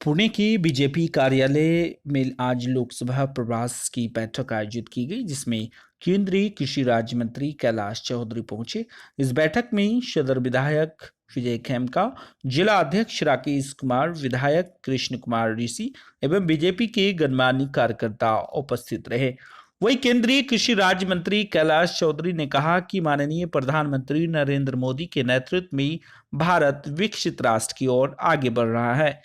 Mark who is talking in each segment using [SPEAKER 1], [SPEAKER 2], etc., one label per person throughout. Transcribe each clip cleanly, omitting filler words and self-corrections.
[SPEAKER 1] पुणे के बीजेपी कार्यालय में आज लोकसभा प्रवास की बैठक आयोजित की गई, जिसमें केंद्रीय कृषि राज्य मंत्री कैलाश चौधरी पहुंचे। इस बैठक में सदर विधायक विजय खेमका, जिला अध्यक्ष राकेश कुमार, विधायक कृष्ण कुमार ऋषि एवं बीजेपी के गणमान्य कार्यकर्ता उपस्थित रहे। वहीं केंद्रीय कृषि राज्य मंत्री कैलाश चौधरी ने कहा कि माननीय प्रधानमंत्री नरेंद्र मोदी के नेतृत्व में भारत विकसित राष्ट्र की ओर आगे बढ़ रहा है।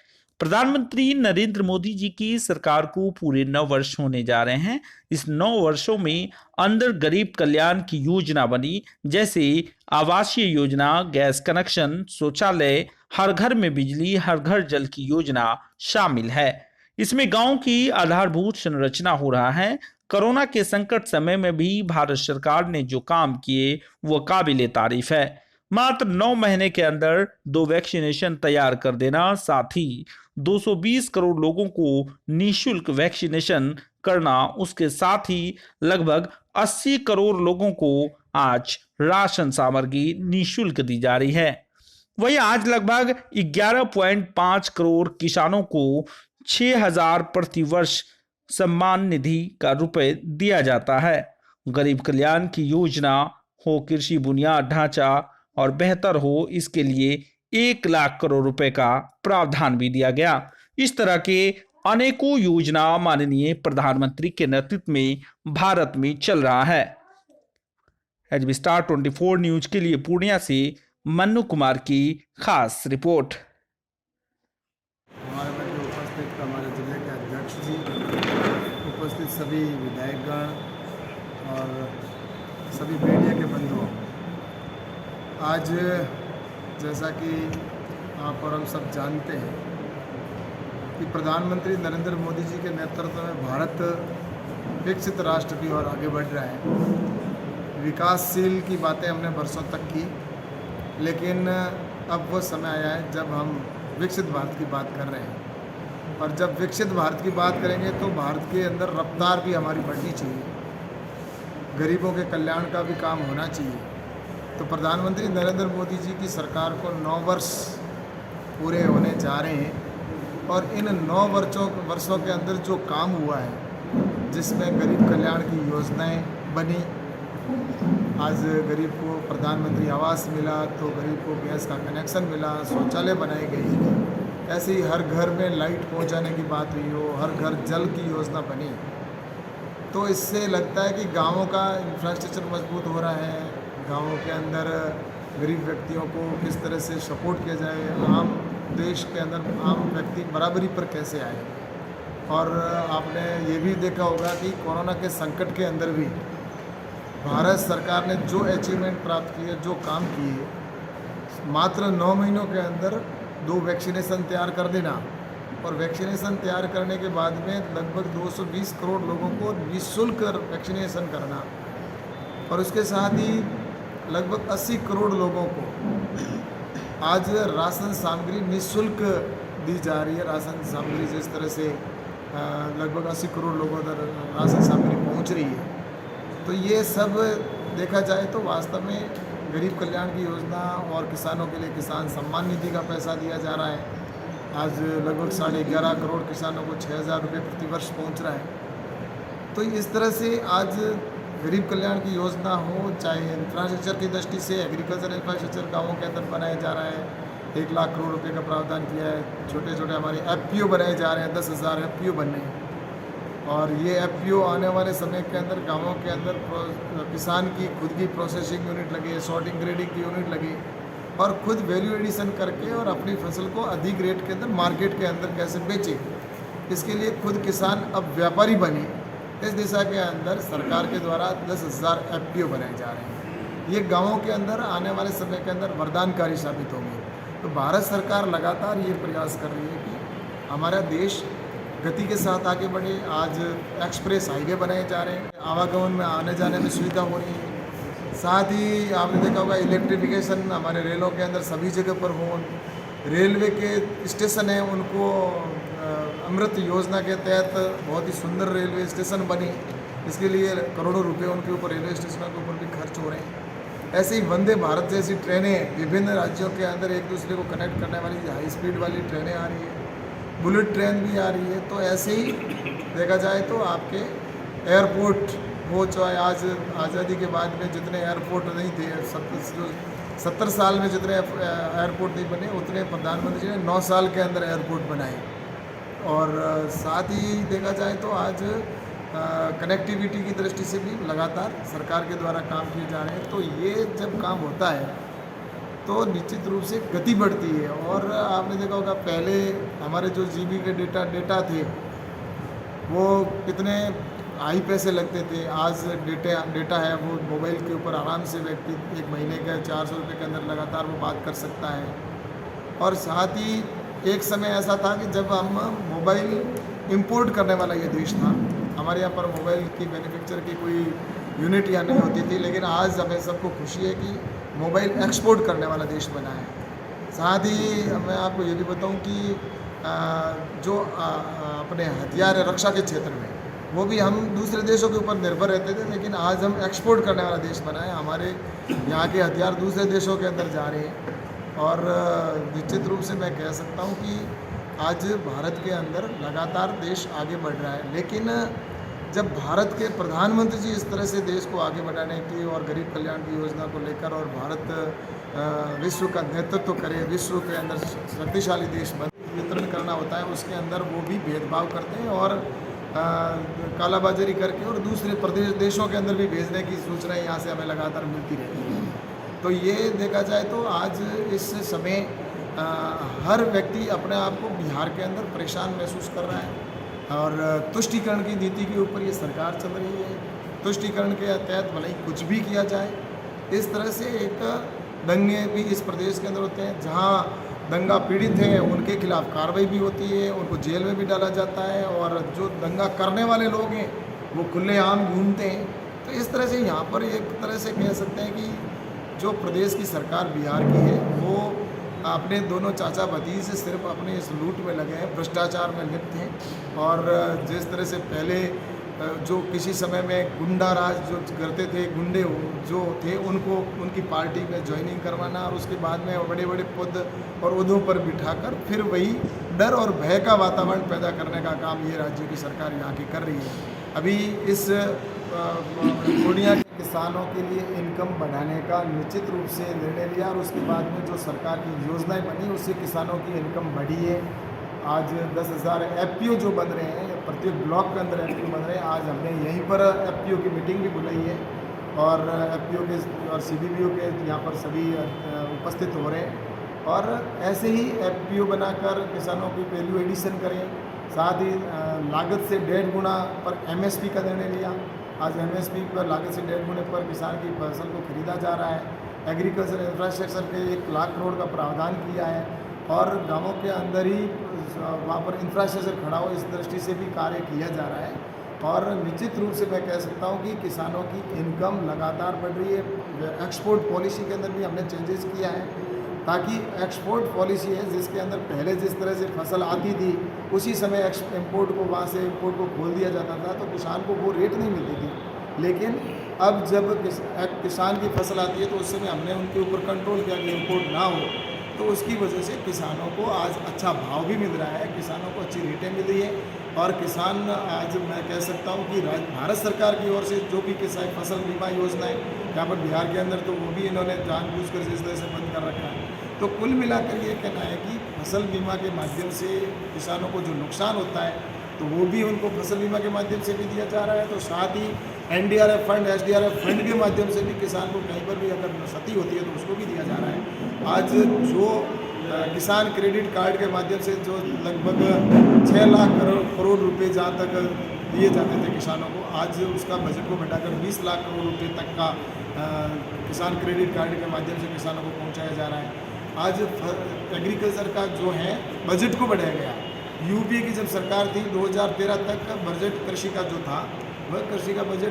[SPEAKER 1] प्रधानमंत्री नरेंद्र मोदी जी की सरकार को पूरे 9 वर्ष होने जा रहे हैं। इस 9 वर्षों में अंदर गरीब कल्याण की योजना बनी, जैसे आवासीय योजना, गैस कनेक्शन, शौचालय, हर घर में बिजली, हर घर जल की योजना शामिल है। इसमें गांव की आधारभूत संरचना हो रहा है। कोरोना के संकट समय में भी भारत सरकार ने जो काम किए वो काबिले तारीफ है। मात्र 9 महीने के अंदर 2 वैक्सीनेशन तैयार कर देना, साथ ही 220 करोड़ लोगों को निःशुल्क वैक्सीनेशन करना, उसके साथ ही लगभग 80 करोड़ लोगों को आज राशन सामग्री निःशुल्क दी जा रही है। वहीं आज लगभग 11.5 करोड़ किसानों को 6,000 प्रति वर्ष सम्मान निधि का रुपए दिया जाता है। गरीब कल्याण की योजना हो, कृषि बुनियाद ढांचा और बेहतर हो, इसके लिए 1 लाख करोड़ रुपए का प्रावधान भी दिया गया। इस तरह के अनेकों योजना माननीय प्रधानमंत्री के नेतृत्व में भारत में चल रहा है। एचबी स्टार 24 न्यूज के लिए पूर्णिया से मन्नू कुमार की खास रिपोर्ट।
[SPEAKER 2] हमारे मध्य उपस्थित हमारे जिले के अध्यक्ष जी, उपस्थित सभी विधायकगण और सभी मीडिया के बंधुओं, आज जैसा कि आप और हम सब जानते हैं कि प्रधानमंत्री नरेंद्र मोदी जी के नेतृत्व में भारत विकसित राष्ट्र की ओर आगे बढ़ रहा है। विकासशील की बातें हमने बरसों तक की, लेकिन अब वो समय आया है जब हम विकसित भारत की बात कर रहे हैं। और जब विकसित भारत की बात करेंगे तो भारत के अंदर रफ्तार भी हमारी बढ़नी चाहिए, गरीबों के कल्याण का भी काम होना चाहिए। तो प्रधानमंत्री नरेंद्र मोदी जी की सरकार को 9 वर्ष पूरे होने जा रहे हैं और इन 9 वर्षों के अंदर जो काम हुआ है, जिसमें गरीब कल्याण की योजनाएं बनी, आज गरीब को प्रधानमंत्री आवास मिला, तो गरीब को गैस का कनेक्शन मिला, शौचालय बनाए गए, ऐसे ही हर घर में लाइट पहुंचाने की बात हुई हो, हर घर जल की योजना बनी। तो इससे लगता है कि गांवों का इंफ्रास्ट्रक्चर मजबूत हो रहा है। गांवों के अंदर गरीब व्यक्तियों को किस तरह से सपोर्ट किया जाए, आम देश के अंदर आम व्यक्ति बराबरी पर कैसे आए। और आपने ये भी देखा होगा कि कोरोना के संकट के अंदर भी भारत सरकार ने जो अचीवमेंट प्राप्त किए, जो काम किए, मात्र 9 महीनों के अंदर 2 वैक्सीनेशन तैयार कर देना और वैक्सीनेशन तैयार करने के बाद में लगभग 220 करोड़ लोगों को निःशुल्क वैक्सीनेशन करना और उसके साथ ही लगभग 80 करोड़ लोगों को आज राशन सामग्री निःशुल्क दी जा रही है। राशन सामग्री जिस तरह से लगभग 80 करोड़ लोगों तक राशन सामग्री पहुंच रही है, तो ये सब देखा जाए तो वास्तव में गरीब कल्याण की योजना और किसानों के लिए किसान सम्मान निधि का पैसा दिया जा रहा है। आज लगभग 11.5 करोड़ किसानों को 6,000 रुपये प्रति वर्ष पहुंच रहा है। तो इस तरह से आज गरीब कल्याण की योजना हो, चाहे इंफ्रास्ट्रक्चर की दृष्टि से एग्रीकल्चर इंफ्रास्ट्रक्चर गाँवों के अंदर बनाया जा रहा है, 1 लाख करोड़ रुपये का प्रावधान किया है। छोटे छोटे हमारे FPO बनाए जा रहे हैं, 10,000 FPO बनने हैं और ये FPO आने वाले समय के अंदर गांवों के अंदर किसान की खुद की प्रोसेसिंग यूनिट लगे, सॉर्टिंग ग्रेडिंग की यूनिट लगे और खुद वैल्यू एडिशन करके और अपनी फसल को अधिक रेट के अंदर मार्केट के अंदर कैसे बेचे, इसके लिए खुद किसान अब व्यापारी बने। इस दिशा के अंदर सरकार के द्वारा 10,000 FPO बनाए जा रहे हैं। ये गाँवों के अंदर आने वाले समय के अंदर वरदानकारी साबित होंगे। तो भारत सरकार लगातार ये प्रयास कर रही है कि हमारा देश गति के साथ आगे बढ़े। आज एक्सप्रेस हाईवे बनाए जा रहे हैं, आवागमन में आने जाने में सुविधा हो रही है। साथ ही आपने देखा होगा इलेक्ट्रिफिकेशन हमारे रेलों के अंदर सभी जगह पर हो। रेलवे के स्टेशन हैं, उनको अमृत योजना के तहत बहुत ही सुंदर रेलवे स्टेशन बने, इसके लिए करोड़ों रुपए उनके ऊपर रेलवे स्टेशनों के ऊपर भी खर्च हो रहे हैं। ऐसे ही वंदे भारत जैसी ट्रेनें विभिन्न राज्यों के अंदर एक दूसरे को कनेक्ट करने वाली हाई स्पीड वाली ट्रेनें आ रही है। बुलेट ट्रेन भी आ रही है। तो ऐसे ही देखा जाए तो आपके एयरपोर्ट हो, चाहे आज आज़ादी के बाद में जितने एयरपोर्ट नहीं थे, 70 साल में जितने एयरपोर्ट नहीं बने, उतने प्रधानमंत्री जी ने 9 साल के अंदर एयरपोर्ट बनाए। और साथ ही देखा जाए तो आज कनेक्टिविटी की दृष्टि से भी लगातार सरकार के द्वारा काम किए जा रहे हैं। तो ये जब काम होता है तो निश्चित रूप से गति बढ़ती है। और आपने देखा होगा पहले हमारे जो जीबी के डेटा थे वो कितने हाई पैसे लगते थे। आज डेटा है वो मोबाइल के ऊपर आराम से व्यक्ति 1 महीने का 400 रुपये के अंदर लगातार वो बात कर सकता है। और साथ ही एक समय ऐसा था कि जब हम मोबाइल इंपोर्ट करने वाला ये देश था, हमारे यहाँ पर मोबाइल की मैन्युफैक्चर की कोई यूनिट यहाँ नहीं होती थी, लेकिन आज हमें सबको खुशी है कि मोबाइल एक्सपोर्ट करने वाला देश बना है। साथ ही मैं आपको ये भी बताऊं कि जो अपने हथियार है रक्षा के क्षेत्र में, वो भी हम दूसरे देशों के ऊपर निर्भर रहते थे, लेकिन आज हम एक्सपोर्ट करने वाला देश बना है। हमारे यहाँ के हथियार दूसरे देशों के अंदर जा रहे हैं। और निश्चित रूप से मैं कह सकता हूँ कि आज भारत के अंदर लगातार देश आगे बढ़ रहा है। लेकिन जब भारत के प्रधानमंत्री जी इस तरह से देश को आगे बढ़ाने की और गरीब कल्याण की योजना को लेकर और भारत विश्व का नेतृत्व करे, विश्व के अंदर शक्तिशाली देश वितरण करना होता है, उसके अंदर वो भी भेदभाव करते हैं और कालाबाजारी करके और दूसरे देशों के अंदर भी भेजने की सूचनाएं यहाँ से हमें लगातार मिलती रहती हैं। तो ये देखा जाए तो आज इस समय हर व्यक्ति अपने आप को बिहार के अंदर परेशान महसूस कर रहा है। और तुष्टीकरण की नीति के ऊपर ये सरकार चल रही है। तुष्टीकरण के तहत भले ही कुछ भी किया जाए, इस तरह से एक दंगे भी इस प्रदेश के अंदर होते हैं। जहाँ दंगा पीड़ित हैं उनके खिलाफ कार्रवाई भी होती है, उनको जेल में भी डाला जाता है, और जो दंगा करने वाले लोग हैं वो खुलेआम घूमते हैं। तो इस तरह से यहाँ पर एक तरह से कह सकते हैं कि जो प्रदेश की सरकार बिहार की है वो अपने दोनों चाचा भतीजे सिर्फ अपने इस लूट में लगे हैं, भ्रष्टाचार में लिप्त हैं। और जिस तरह से पहले जो किसी समय में गुंडा राज जो करते थे, गुंडे जो थे उनको उनकी पार्टी में ज्वाइनिंग करवाना और उसके बाद में बड़े बड़े पद और ओहदों पर बिठाकर फिर वही डर और भय का वातावरण पैदा करने का काम ये राज्य की सरकार यहाँ की कर रही है। अभी इस पूर्णिया के किसानों के लिए इनकम बढ़ाने का निश्चित रूप से निर्णय लिया और उसके बाद में जो सरकार की योजनाएं बनी उससे किसानों की इनकम बढ़ी है। आज 10,000 एफपीओ जो बन रहे हैं, प्रत्येक ब्लॉक के अंदर एफपीओ बन रहे हैं। आज हमने यहीं पर एफपीओ की मीटिंग भी बुलाई है और एफपीओ के और सीडीपीओ के यहाँ पर सभी उपस्थित हो रहे हैं। और ऐसे ही एफपीओ बनाकर किसानों की वैल्यू एडिशन करें। साथ ही लागत से 1.5 गुना पर एमएसपी का निर्णय लिया। आज एमएसपी पर लागत से 1.5 गुने पर किसान की फसल को खरीदा जा रहा है। एग्रीकल्चर इंफ्रास्ट्रक्चर के 1 लाख करोड़ का प्रावधान किया है और गांवों के अंदर ही वहाँ पर इंफ्रास्ट्रक्चर खड़ा हो, इस दृष्टि से भी कार्य किया जा रहा है। और निश्चित रूप से मैं कह सकता हूँ कि किसानों की इनकम लगातार बढ़ रही है। एक्सपोर्ट पॉलिसी के अंदर भी हमने चेंजेस किया है ताकि एक्सपोर्ट पॉलिसी है जिसके अंदर पहले जिस तरह से फसल आती थी उसी समय इम्पोर्ट को वहाँ से इम्पोर्ट को खोल दिया जाता था तो किसान को वो रेट नहीं मिलती थी। लेकिन अब जब किसान की फसल आती है तो उस समय हमने उनके ऊपर कंट्रोल किया कि इम्पोर्ट ना हो, तो उसकी वजह से किसानों को आज अच्छा भाव भी मिल रहा है, किसानों को अच्छी रेटें मिल रही है। और किसान आज मैं कह सकता हूँ कि भारत सरकार की ओर से जो भी किसान फसल बीमा योजना है यहाँ पर बिहार के अंदर, तो वो भी इन्होंने जानबूझकर इस तरह से बंद कर रखा है। तो कुल मिलाकर ये कहना है कि फसल बीमा के माध्यम से किसानों को जो नुकसान होता है तो वो भी उनको फसल बीमा के माध्यम से भी दिया जा रहा है। तो साथ ही एनडीआरएफ फंड, एसडीआरएफ फंड के माध्यम से भी किसान को कहीं पर भी अगर क्षति होती है तो उसको भी दिया जा रहा है। आज जो किसान क्रेडिट कार्ड के माध्यम से जो लगभग 6 लाख करोड़ रुपए जहाँ तक दिए जाते थे किसानों को, आज उसका बजट को बढ़ाकर 20 लाख करोड़ रुपए तक का किसान क्रेडिट कार्ड के माध्यम से किसानों को पहुँचाया जा रहा है। आज एग्रीकल्चर का जो है बजट को बढ़ाया गया। यूपीए की जब सरकार थी 2013 तक का बजट कृषि का जो था वह कृषि का बजट